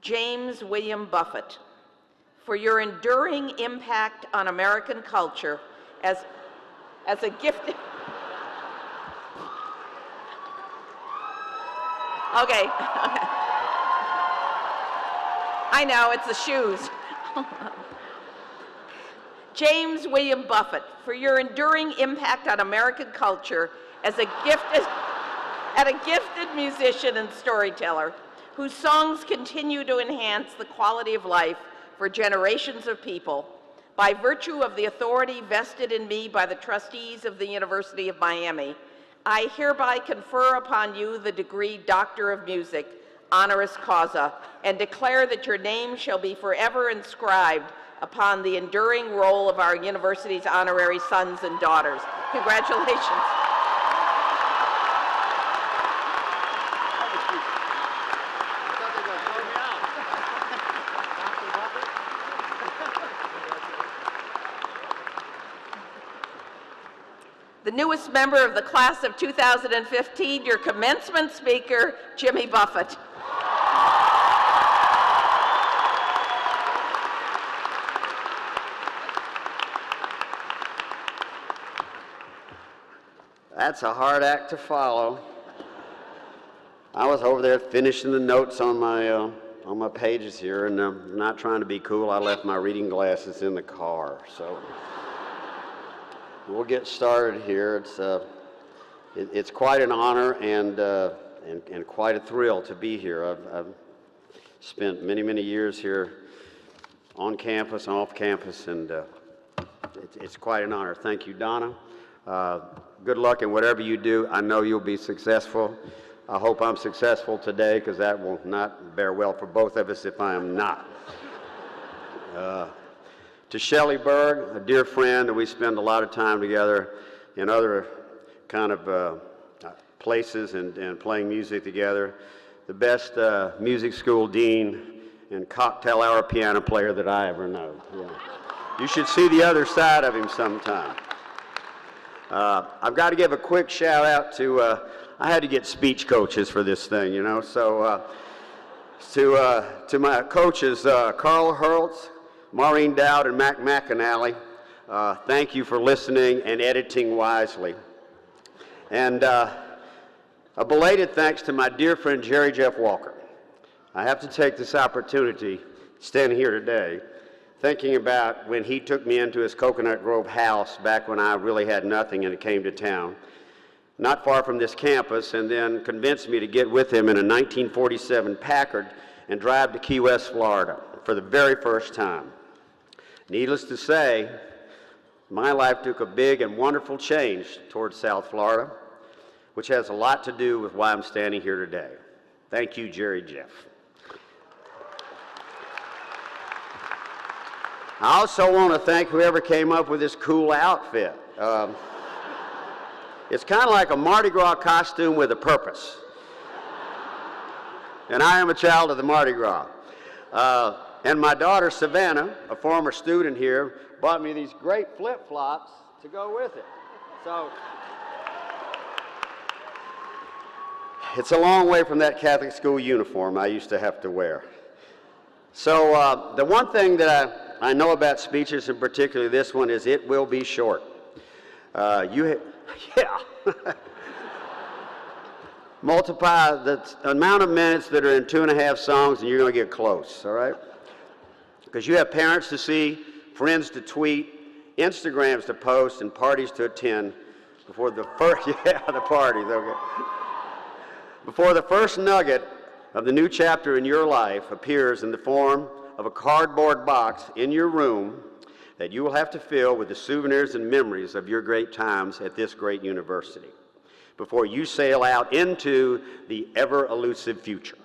James William Buffett, for your enduring impact on American culture as a gifted... Okay. I know, it's the shoes. James William Buffett, for your enduring impact on American culture as a gifted musician and storyteller, whose songs continue to enhance the quality of life for generations of people, by virtue of the authority vested in me by the trustees of the University of Miami, I hereby confer upon you the degree Doctor of Music, honoris causa, and declare that your name shall be forever inscribed upon the enduring roll of our university's honorary sons and daughters. Congratulations. The newest member of the class of 2015, your commencement speaker, Jimmy Buffett. That's a hard act to follow. I was over there finishing the notes on my pages here, and not trying to be cool, I left my reading glasses in the car. So we'll get started here. It's quite an honor and quite a thrill to be here. I've spent many years here on campus and off campus, and it's quite an honor. Thank you, Donna. Good luck in whatever you do. I know you'll be successful. I hope I'm successful today, because that will not bear well for both of us if I am not. To Shelley Berg, a dear friend, and we spend a lot of time together in other kind of places and playing music together. The best music school dean and cocktail hour piano player that I ever know. Yeah. You should see the other side of him sometime. I've got to give a quick shout out to, I had to get speech coaches for this thing, you know, so to my coaches, Carl Herald, Maureen Dowd, and Mac McAnally, thank you for listening and editing wisely. And a belated thanks to my dear friend Jerry Jeff Walker. I have to take this opportunity, standing here today, thinking about when he took me into his Coconut Grove house back when I really had nothing and it came to town, not far from this campus, and then convinced me to get with him in a 1947 Packard and drive to Key West, Florida for the very first time. Needless to say, my life took a big and wonderful change towards South Florida, which has a lot to do with why I'm standing here today. Thank you, Jerry Jeff. I also want to thank whoever came up with this cool outfit. It's kind of like a Mardi Gras costume with a purpose. And I am a child of the Mardi Gras. And my daughter, Savannah, a former student here, bought me these great flip-flops to go with it. So it's a long way from that Catholic school uniform I used to have to wear. So the one thing that I know about speeches, and particularly this one, is it will be short. Multiply the amount of minutes that are in 2.5 songs, and you're going to get close, all right? Because you have parents to see, friends to tweet, Instagrams to post, and parties to attend before the first, the parties, okay. Before the first nugget of the new chapter in your life appears in the form of a cardboard box in your room that you will have to fill with the souvenirs and memories of your great times at this great university before you sail out into the ever-elusive future.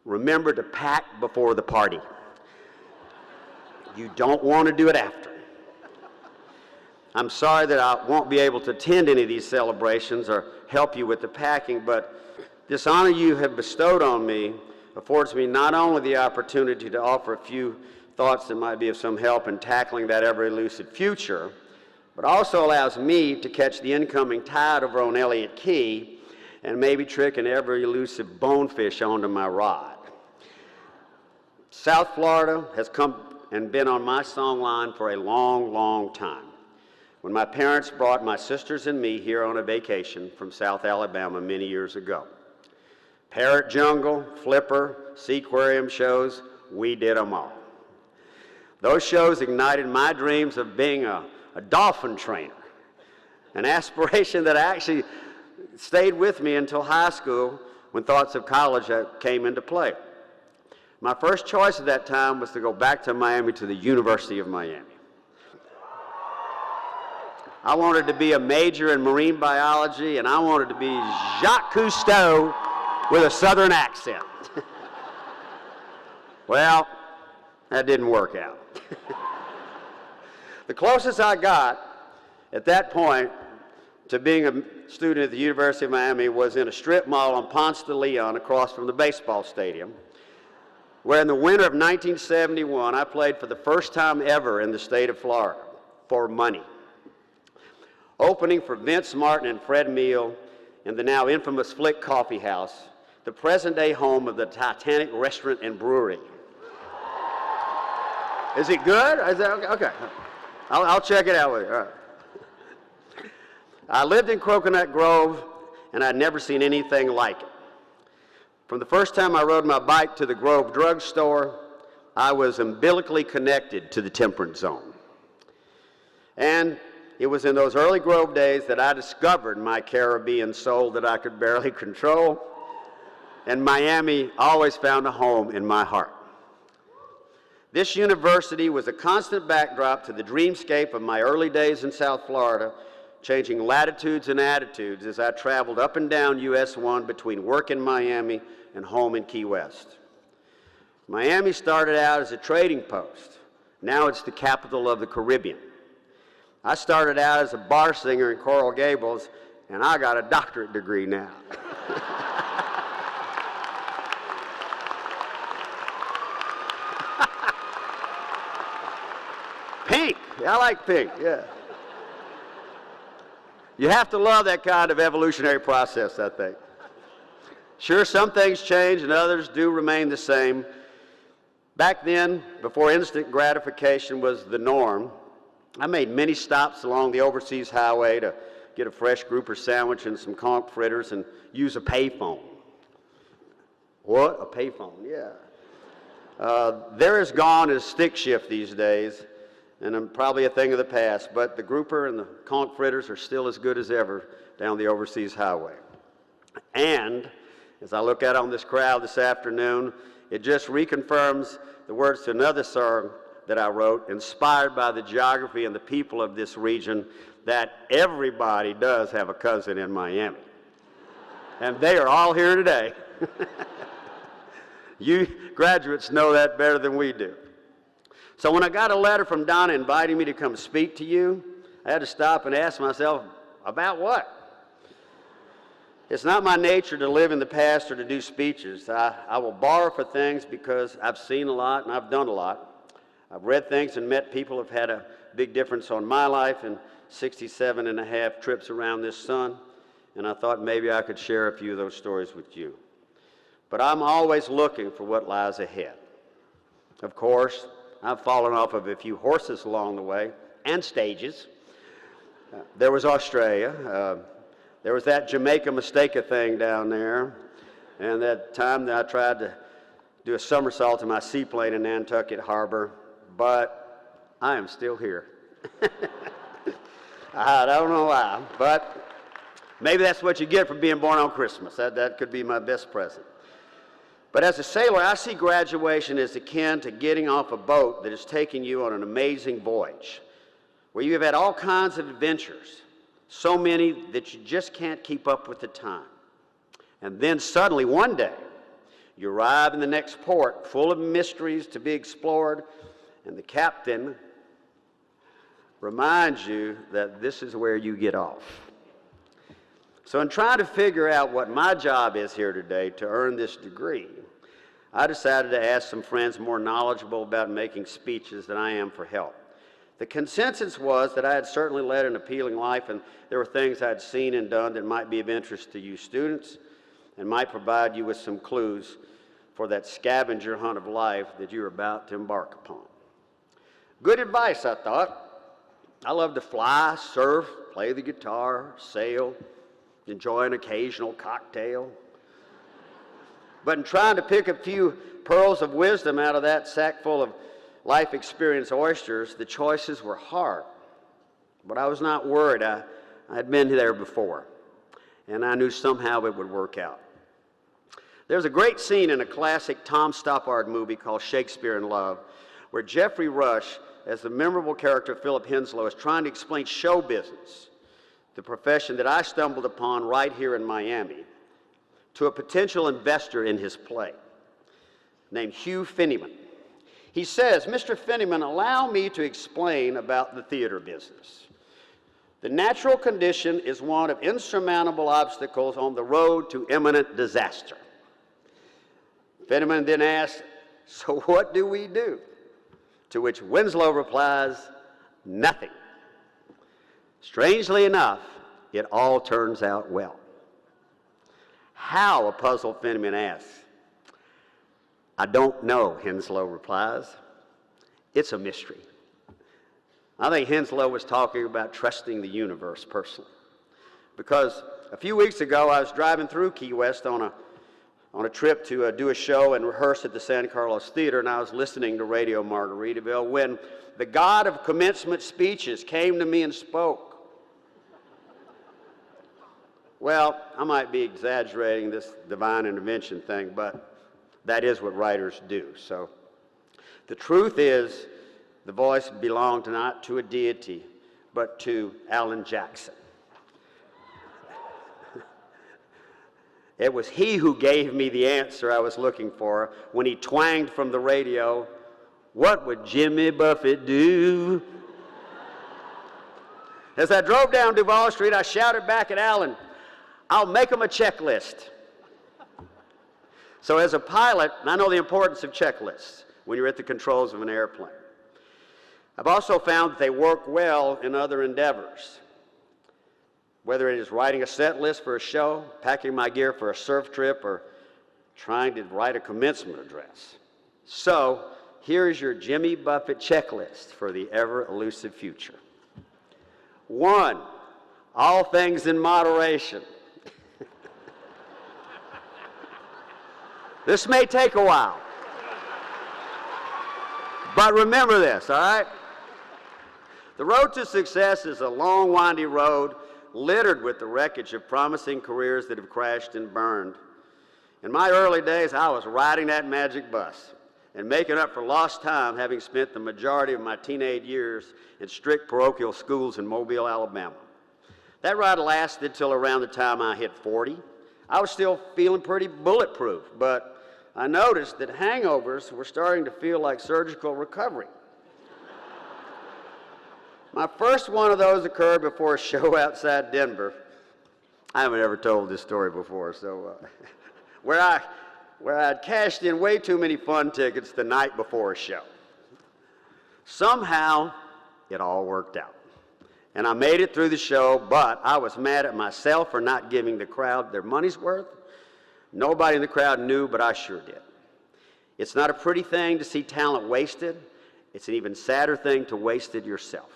Remember to pack before the party. You don't want to do it after. I'm sorry that I won't be able to attend any of these celebrations or help you with the packing, but this honor you have bestowed on me affords me not only the opportunity to offer a few thoughts that might be of some help in tackling that ever-elusive future, but also allows me to catch the incoming tide over on Elliott Key and maybe trick an ever-elusive bonefish onto my rod. South Florida has come and been on my song line for a long, long time. When my parents brought my sisters and me here on a vacation from South Alabama many years ago. Parrot Jungle, Flipper, Seaquarium shows, we did them all. Those shows ignited my dreams of being a dolphin trainer, an aspiration that actually stayed with me until high school when thoughts of college came into play. My first choice at that time was to go back to Miami to the University of Miami. I wanted to be a major in marine biology, and I wanted to be Jacques Cousteau with a southern accent. Well, that didn't work out. The closest I got at that point to being a student at the University of Miami was in a strip mall on Ponce de Leon across from the baseball stadium, where in the winter of 1971 I played for the first time ever in the state of Florida for money, opening for Vince Martin and Fred Meal in the now infamous Flick Coffee House, the present-day home of the Titanic Restaurant and Brewery. Is it good? Is that okay? I'll check it out with you. All right. I lived in Coconut Grove, and I'd never seen anything like it. From the first time I rode my bike to the Grove drugstore, I was umbilically connected to the temperance zone. And it was in those early Grove days that I discovered my Caribbean soul that I could barely control, and Miami always found a home in my heart. This university was a constant backdrop to the dreamscape of my early days in South Florida, changing latitudes and attitudes as I traveled up and down US 1 between work in Miami and home in Key West. Miami started out as a trading post. Now it's the capital of the Caribbean. I started out as a bar singer in Coral Gables, and I got a doctorate degree now. Pink. I like pink, yeah. You have to love that kind of evolutionary process, I think. Sure, some things change and others do remain the same. Back then, before instant gratification was the norm, I made many stops along the overseas highway to get a fresh grouper sandwich and some conch fritters and use a payphone. What? A payphone, yeah. There is gone is stick shift these days, and probably a thing of the past, but the grouper and the conch fritters are still as good as ever down the overseas highway. And as I look out on this crowd this afternoon, it just reconfirms the words to another song that I wrote, inspired by the geography and the people of this region, that everybody does have a cousin in Miami. And they are all here today. You graduates know that better than we do. So when I got a letter from Donna inviting me to come speak to you, I had to stop and ask myself, about what? It's not my nature to live in the past or to do speeches. I will borrow for things because I've seen a lot and I've done a lot. I've read things and met people who have had a big difference on my life in 67 and a half trips around this sun, and I thought maybe I could share a few of those stories with you. But I'm always looking for what lies ahead. Of course, I've fallen off of a few horses along the way, and stages. There was Australia. There was that Jamaica Mistake thing down there, and that time that I tried to do a somersault in my seaplane in Nantucket Harbor, but I am still here. I don't know why, but maybe that's what you get for being born on Christmas. That could be my best present. But as a sailor, I see graduation as akin to getting off a boat that is taking you on an amazing voyage, where you have had all kinds of adventures, so many that you just can't keep up with the time. And then suddenly, one day, you arrive in the next port full of mysteries to be explored, and the captain reminds you that this is where you get off. So in trying to figure out what my job is here today to earn this degree, I decided to ask some friends more knowledgeable about making speeches than I am for help. The consensus was that I had certainly led an appealing life, and there were things I had seen and done that might be of interest to you students and might provide you with some clues for that scavenger hunt of life that you're about to embark upon. Good advice, I thought. I love to fly, surf, play the guitar, sail, enjoy an occasional cocktail. But in trying to pick a few pearls of wisdom out of that sack full of life experience oysters, the choices were hard. But I was not worried. I had been there before, and I knew somehow it would work out. There's a great scene in a classic Tom Stoppard movie called Shakespeare in Love, where Geoffrey Rush, as the memorable character Philip Henslow, is trying to explain show business, the profession that I stumbled upon right here in Miami, to a potential investor in his play named Hugh Fennyman. He says, "Mr. Fennyman, allow me to explain about the theater business. The natural condition is one of insurmountable obstacles on the road to imminent disaster." Fennyman then asks, "So what do we do?" To which Winslow replies, "Nothing." Strangely enough, it all turns out well. "How?" a puzzled Fennyman asks. "I don't know," Henslow replies. "It's a mystery." I think Henslow was talking about trusting the universe personally. Because a few weeks ago, I was driving through Key West on a trip to do a show and rehearse at the San Carlos Theater, and I was listening to Radio Margaritaville when the God of commencement speeches came to me and spoke. Well, I might be exaggerating this divine intervention thing, but that is what writers do. So the truth is, the voice belonged not to a deity, but to Alan Jackson. It was he who gave me the answer I was looking for when he twanged from the radio, "What would Jimmy Buffett do?" As I drove down Duval Street, I shouted back at Alan, "I'll make him a checklist." So as a pilot, I know the importance of checklists when you're at the controls of an airplane. I've also found that they work well in other endeavors. Whether it is writing a set list for a show, packing my gear for a surf trip, or trying to write a commencement address. So, here is your Jimmy Buffett checklist for the ever-elusive future. 1, all things in moderation. This may take a while. But remember this, all right? The road to success is a long, windy road littered with the wreckage of promising careers that have crashed and burned. In my early days, I was riding that magic bus and making up for lost time, having spent the majority of my teenage years in strict parochial schools in Mobile, Alabama. That ride lasted till around the time I hit 40. I was still feeling pretty bulletproof, but I noticed that hangovers were starting to feel like surgical recovery. My first one of those occurred before a show outside Denver. I haven't ever told this story before, so where I'd cashed in way too many fun tickets the night before a show. Somehow, it all worked out, and I made it through the show, but I was mad at myself for not giving the crowd their money's worth. Nobody in the crowd knew, but I sure did. It's not a pretty thing to see talent wasted. It's an even sadder thing to waste it yourself.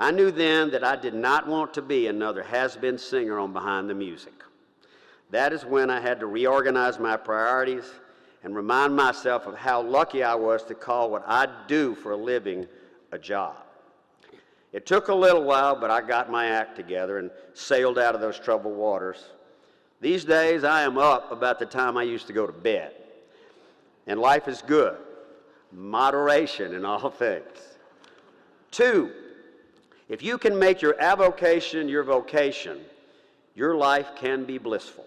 I knew then that I did not want to be another has-been singer on Behind the Music. That is when I had to reorganize my priorities and remind myself of how lucky I was to call what I do for a living a job. It took a little while, but I got my act together and sailed out of those troubled waters. These days, I am up about the time I used to go to bed. And life is good. Moderation in all things. 2, if you can make your avocation your vocation, your life can be blissful.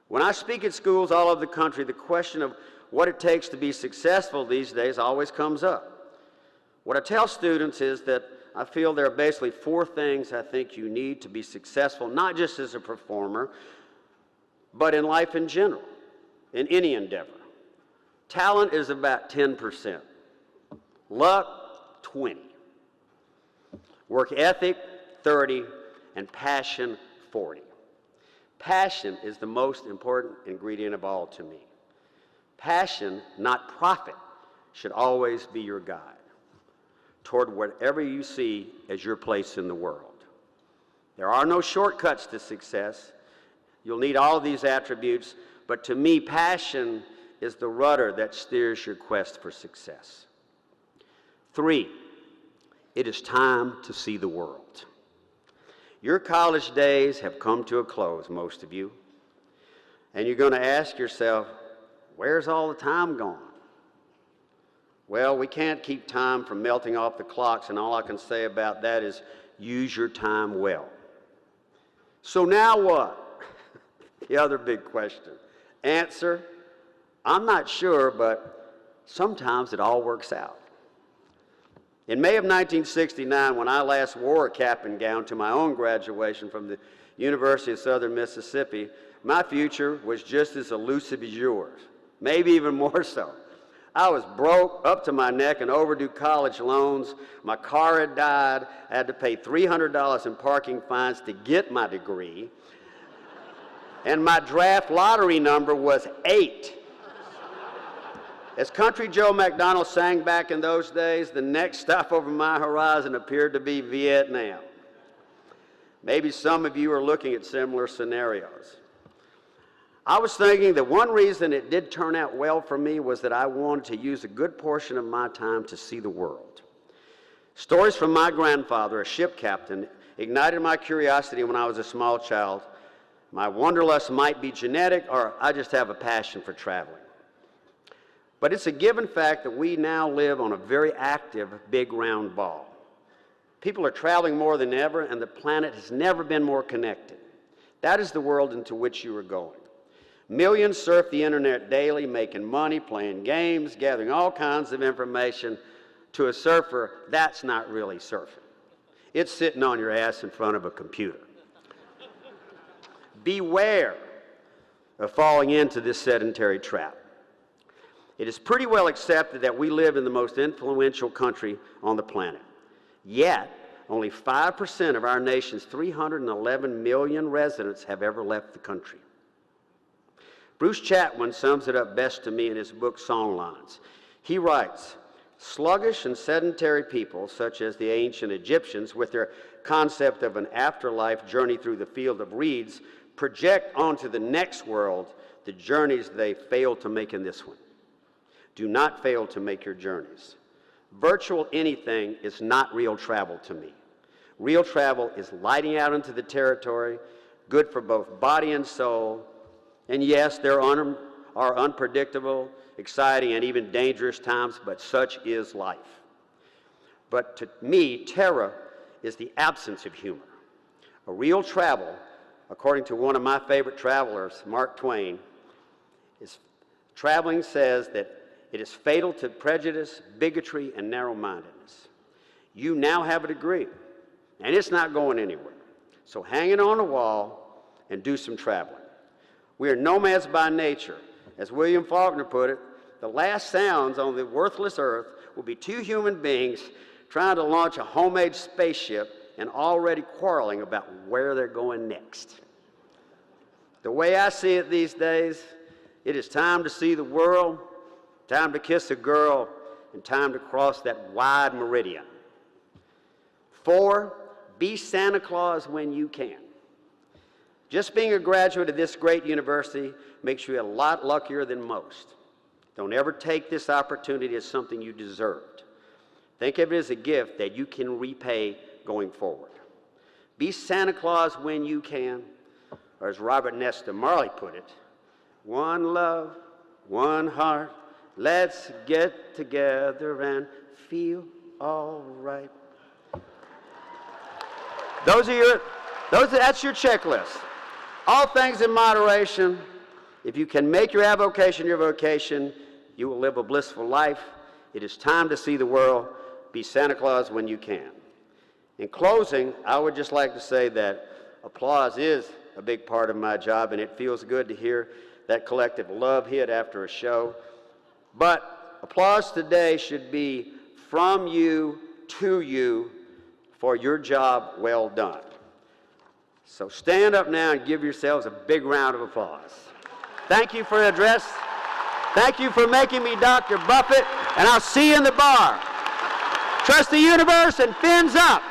When I speak at schools all over the country, the question of what it takes to be successful these days always comes up. What I tell students is that I feel there are basically 4 things I think you need to be successful, not just as a performer, but in life in general, in any endeavor. Talent is about 10%. Luck, 20. Work ethic, 30, and passion, 40. Passion is the most important ingredient of all to me. Passion, not profit, should always be your guide toward whatever you see as your place in the world. There are no shortcuts to success. You'll need all of these attributes, but to me, passion is the rudder that steers your quest for success. 3, it is time to see the world. Your college days have come to a close, most of you, and you're going to ask yourself, where's all the time gone? Well, we can't keep time from melting off the clocks, and all I can say about that is use your time well. So now what? The other big question. Answer, I'm not sure, but sometimes it all works out. In May of 1969, when I last wore a cap and gown to my own graduation from the University of Southern Mississippi, my future was just as elusive as yours, maybe even more so. I was broke up to my neck in overdue college loans. My car had died. I had to pay $300 in parking fines to get my degree. And my draft lottery number was 8. As Country Joe McDonald sang back in those days, the next stop over my horizon appeared to be Vietnam. Maybe some of you are looking at similar scenarios. I was thinking that one reason it did turn out well for me was that I wanted to use a good portion of my time to see the world. Stories from my grandfather, a ship captain, ignited my curiosity when I was a small child. My wanderlust might be genetic, or I just have a passion for traveling. But it's a given fact that we now live on a very active, big round ball. People are traveling more than ever, and the planet has never been more connected. That is the world into which you are going. Millions surf the internet daily, making money, playing games, gathering all kinds of information. To a surfer, that's not really surfing. It's sitting on your ass in front of a computer. Beware of falling into this sedentary trap. It is pretty well accepted that we live in the most influential country on the planet. Yet, only 5% of our nation's 311 million residents have ever left the country. Bruce Chatwin sums it up best to me in his book, Songlines. He writes, sluggish and sedentary people, such as the ancient Egyptians, with their concept of an afterlife journey through the field of reeds, project onto the next world the journeys they failed to make in this one. Do not fail to make your journeys. Virtual anything is not real travel to me. Real travel is lighting out into the territory, good for both body and soul. And yes, there are unpredictable, exciting, and even dangerous times, but such is life. But to me, terror is the absence of humor. A real travel, according to one of my favorite travelers, Mark Twain, traveling says that it is fatal to prejudice, bigotry, and narrow-mindedness. You now have a degree, and it's not going anywhere. So hang it on the wall and do some traveling. We are nomads by nature. As William Faulkner put it, the last sounds on the worthless earth will be 2 human beings trying to launch a homemade spaceship and already quarreling about where they're going next. The way I see it these days, it is time to see the world, time to kiss a girl, and time to cross that wide meridian. 4, be Santa Claus when you can. Just being a graduate of this great university makes you a lot luckier than most. Don't ever take this opportunity as something you deserved. Think of it as a gift that you can repay going forward. Be Santa Claus when you can, or as Robert Nesta Marley put it, one love, one heart, let's get together and feel all right. That's your checklist. All things in moderation. If you can make your avocation your vocation, you will live a blissful life. It is time to see the world. Be Santa Claus when you can. In closing, I would just like to say that applause is a big part of my job, and it feels good to hear that collective love hit after a show. But applause today should be from you to you for your job well done. So stand up now and give yourselves a big round of applause. Thank you for the address. Thank you for making me Dr. Buffett, and I'll see you in the bar. Trust the universe and fins up.